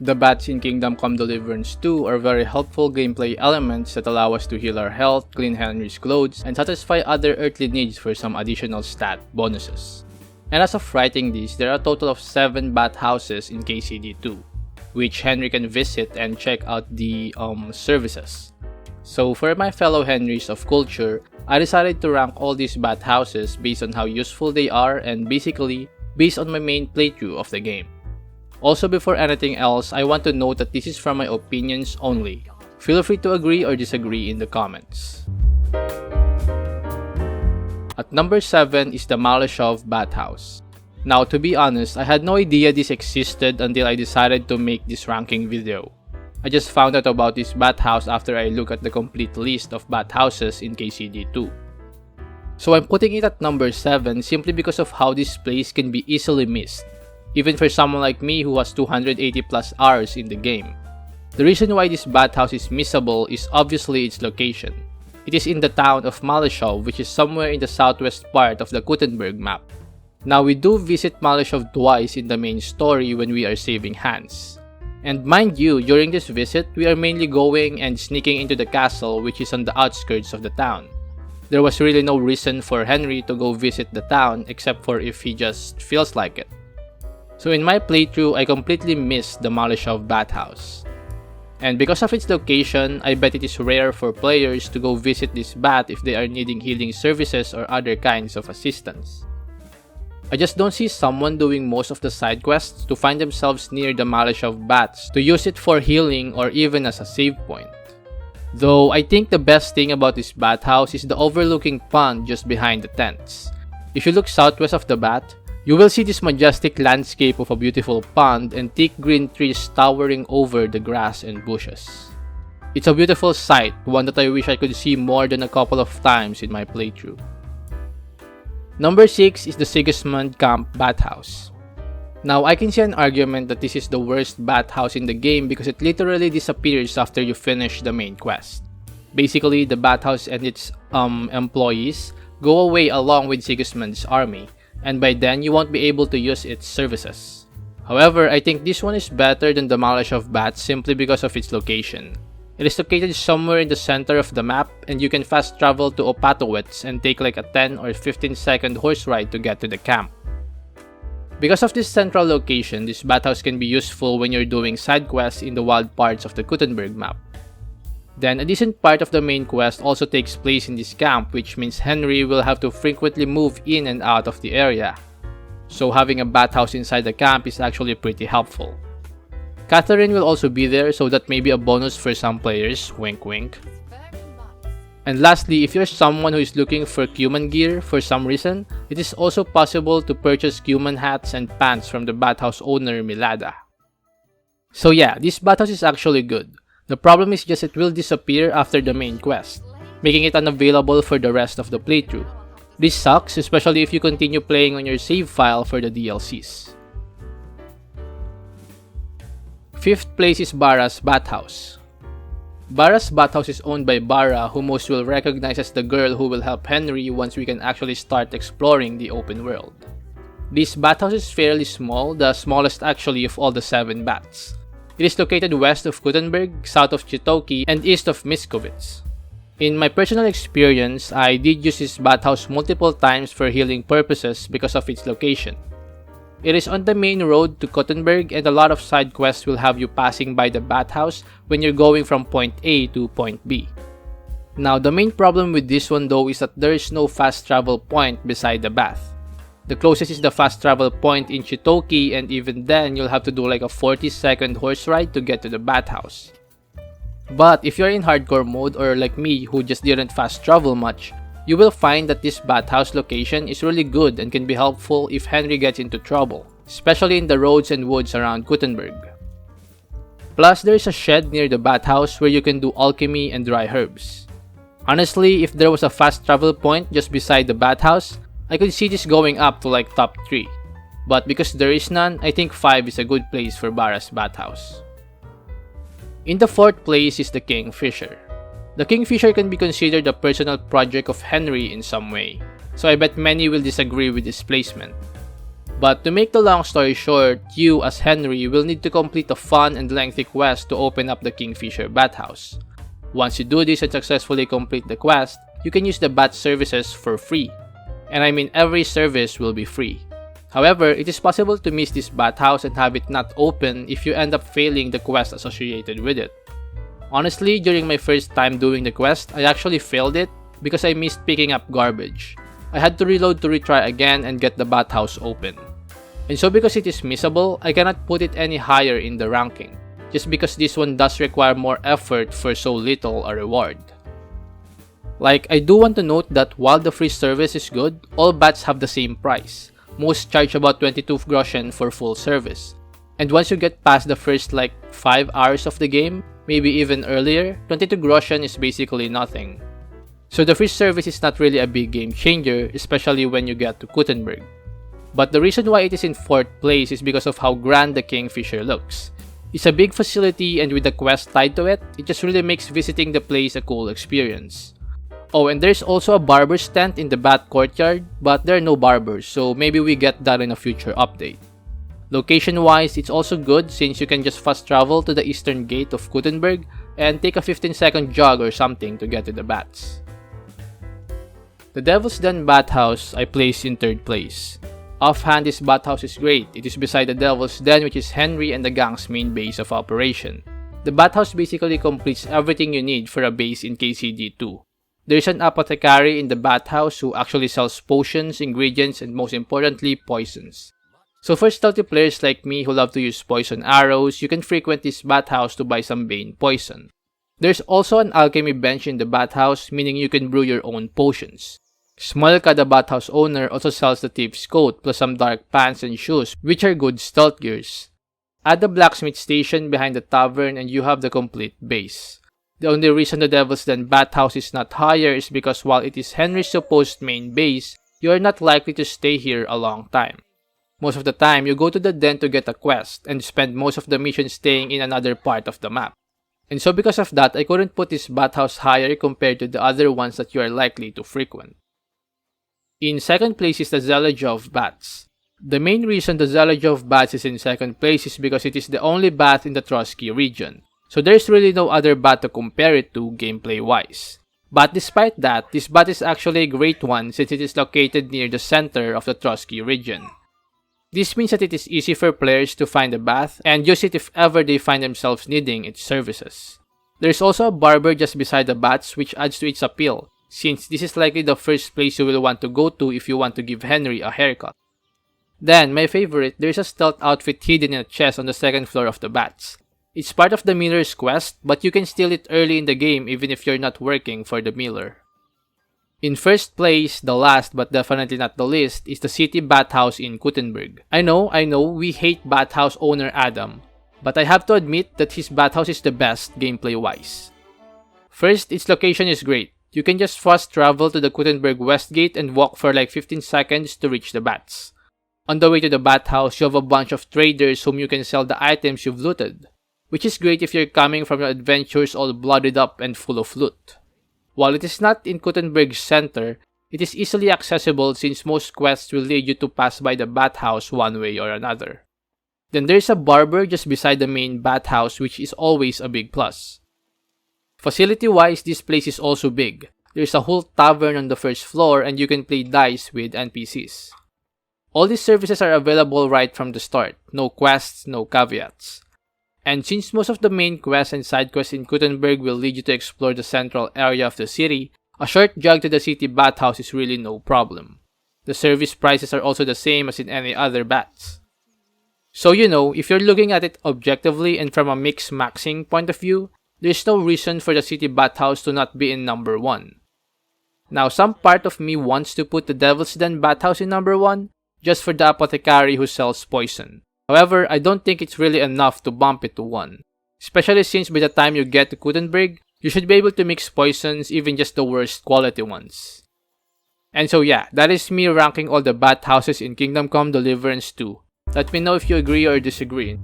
The baths in Kingdom Come Deliverance 2 are very helpful gameplay elements that allow us to heal our health, clean Henry's clothes, and satisfy other earthly needs for some additional stat bonuses. And as of writing this, there are a total of 7 bathhouses in KCD2, which Henry can visit and check out the services. So for my fellow Henrys of culture, I decided to rank all these bathhouses based on how useful they are and basically based on my main playthrough of the game. Also, before anything else, I want to note that this is from my opinions only. Feel free to agree or disagree in the comments. At number 7 is the Maleshov Bathhouse. Now, to be honest, I had no idea this existed until I decided to make this ranking video. I just found out about this bathhouse after I looked at the complete list of bathhouses in KCD2. So I'm putting it at number 7 simply because of how this place can be easily missed, even for someone like me who has 280 plus hours in the game. The reason why this bathhouse is missable is obviously its location. It is in the town of Maleshov, which is somewhere in the southwest part of the Gutenberg map. Now, we do visit Maleshov twice in the main story when we are saving hands. And mind you, during this visit, we are mainly going and sneaking into the castle, which is on the outskirts of the town. There was really no reason for Henry to go visit the town except for if he just feels like it. So in my playthrough, I completely missed the Maleshov Bathhouse. And because of its location, I bet it is rare for players to go visit this bath if they are needing healing services or other kinds of assistance. I just don't see someone doing most of the side quests to find themselves near the Maleshov Baths to use it for healing or even as a save point. Though I think the best thing about this bathhouse is the overlooking pond just behind the tents. If you look southwest of the bath, you will see this majestic landscape of a beautiful pond and thick green trees towering over the grass and bushes. It's a beautiful sight, one that I wish I could see more than a couple of times in my playthrough. Number 6 is the Sigismund Camp Bathhouse. Now, I can see an argument that this is the worst bathhouse in the game because it literally disappears after you finish the main quest. Basically, the bathhouse and its employees go away along with Sigismund's army, and by then you won't be able to use its services. However, I think this one is better than the Maleshov Baths simply because of its location. It is located somewhere in the center of the map, and you can fast travel to Opatowitz and take like a 10 or 15 second horse ride to get to the camp. Because of this central location, this bathhouse can be useful when you're doing side quests in the wild parts of the Gutenberg map. Then, a decent part of the main quest also takes place in this camp, which means Henry will have to frequently move in and out of the area. So having a bathhouse inside the camp is actually pretty helpful. Catherine will also be there, so that may be a bonus for some players, wink wink. And lastly, if you're someone who is looking for Cuman gear for some reason, it is also possible to purchase Cuman hats and pants from the bathhouse owner Milada. So yeah, this bathhouse is actually good. The problem is just it will disappear after the main quest, making it unavailable for the rest of the playthrough. This sucks, especially if you continue playing on your save file for the DLCs. 5th place is Bara's Bathhouse. Bara's Bathhouse is owned by Bara, who most will recognize as the girl who will help Henry once we can actually start exploring the open world. This bathhouse is fairly small, the smallest actually of all the 7 baths. It is located west of Gutenberg, south of Chitoki, and east of Miskovitz. In my personal experience, I did use this bathhouse multiple times for healing purposes because of its location. It is on the main road to Gutenberg, and a lot of side quests will have you passing by the bathhouse when you're going from point A to point B. Now, the main problem with this one though is that there is no fast travel point beside the bath. The closest is the fast travel point in Chitoki, and even then you'll have to do like a 40-second horse ride to get to the bathhouse. But if you're in hardcore mode or like me who just didn't fast travel much, you will find that this bathhouse location is really good and can be helpful if Henry gets into trouble, especially in the roads and woods around Gutenberg. Plus, there is a shed near the bathhouse where you can do alchemy and dry herbs. Honestly, if there was a fast travel point just beside the bathhouse, I could see this going up to like top 3. But because there is none, I think 5 is a good place for Bara's Bathhouse. In the 4th place is the Kingfisher. The Kingfisher can be considered a personal project of Henry in some way, so I bet many will disagree with this placement. But to make the long story short, you as Henry will need to complete a fun and lengthy quest to open up the Kingfisher Bathhouse. Once you do this and successfully complete the quest, you can use the bath services for free. And I mean every service will be free. However, it is possible to miss this bathhouse and have it not open if you end up failing the quest associated with it. Honestly, during my first time doing the quest, I actually failed it because I missed picking up garbage. I had to reload to retry again and get the bathhouse open. And so because it is missable, I cannot put it any higher in the ranking, just because this one does require more effort for so little a reward. Like, I do want to note that while the free service is good, all baths have the same price. Most charge about 22 groschen for full service. And once you get past the first 5 hours of the game, maybe even earlier, 22 groschen is basically nothing. So the free service is not really a big game changer, especially when you get to Kuttenberg. But the reason why it is in 4th place is because of how grand the Kingfisher looks. It's a big facility, and with the quest tied to it, it just really makes visiting the place a cool experience. Oh, and there's also a barber's tent in the bath courtyard, but there are no barbers, so maybe we get that in a future update. Location-wise, it's also good since you can just fast travel to the eastern gate of Kuttenberg and take a 15-second jog or something to get to the baths. The Devil's Den Bathhouse I placed in 3rd place. Offhand, this bathhouse is great. It is beside the Devil's Den, which is Henry and the gang's main base of operation. The bathhouse basically completes everything you need for a base in KCD2. There is an apothecary in the bathhouse who actually sells potions, ingredients, and most importantly, poisons. So for stealthy players like me who love to use poison arrows, you can frequent this bathhouse to buy some Bane poison. There's also an alchemy bench in the bathhouse, meaning you can brew your own potions. Smolka, the bathhouse owner, also sells the thief's coat plus some dark pants and shoes, which are good stealth gears. Add the blacksmith station behind the tavern and you have the complete base. The only reason the Devil's Den Bathhouse is not higher is because while it is Henry's supposed main base, you are not likely to stay here a long time. Most of the time, you go to the den to get a quest and spend most of the mission staying in another part of the map. And so because of that, I couldn't put this bathhouse higher compared to the other ones that you are likely to frequent. In 2nd place is the Zhelejov Baths. The main reason the Zhelejov Baths is in 2nd place is because it is the only bath in the Trotsky region. So there's really no other bath to compare it to gameplay wise. But despite that, this bath is actually a great one since it is located near the center of the Trotsky region. This means that it is easy for players to find a bath and use it if ever they find themselves needing its services. There's also a barber just beside the baths, which adds to its appeal, since this is likely the first place you will want to go to if you want to give Henry a haircut. Then, my favorite, there's a stealth outfit hidden in a chest on the 2nd floor of the baths. It's part of the Miller's quest, but you can steal it early in the game even if you're not working for the Miller. In 1st place, the last but definitely not the least, is the City Bathhouse in Kuttenberg. I know, we hate bathhouse owner Adam, but I have to admit that his bathhouse is the best gameplay-wise. First, its location is great. You can just fast travel to the Kuttenberg West Gate and walk for 15 seconds to reach the baths. On the way to the bathhouse, you have a bunch of traders whom you can sell the items you've looted, which is great if you're coming from your adventures all blooded up and full of loot. While it is not in Kuttenberg's center, it is easily accessible since most quests will lead you to pass by the bathhouse one way or another. Then there's a barber just beside the main bathhouse, which is always a big plus. Facility-wise, this place is also big. There's a whole tavern on the 1st floor and you can play dice with NPCs. All these services are available right from the start, no quests, no caveats. And since most of the main quests and side quests in Kuttenberg will lead you to explore the central area of the city, a short jog to the city bathhouse is really no problem. The service prices are also the same as in any other baths. So if you're looking at it objectively and from a mix-maxing point of view, there's no reason for the city bathhouse to not be in number 1. Now, some part of me wants to put the Devil's Den Bathhouse in number 1, just for the apothecary who sells poison. However, I don't think it's really enough to bump it to 1. Especially since by the time you get to Kuttenberg, you should be able to mix poisons, even just the worst quality ones. And so yeah, that is me ranking all the bathhouses in Kingdom Come Deliverance 2. Let me know if you agree or disagree.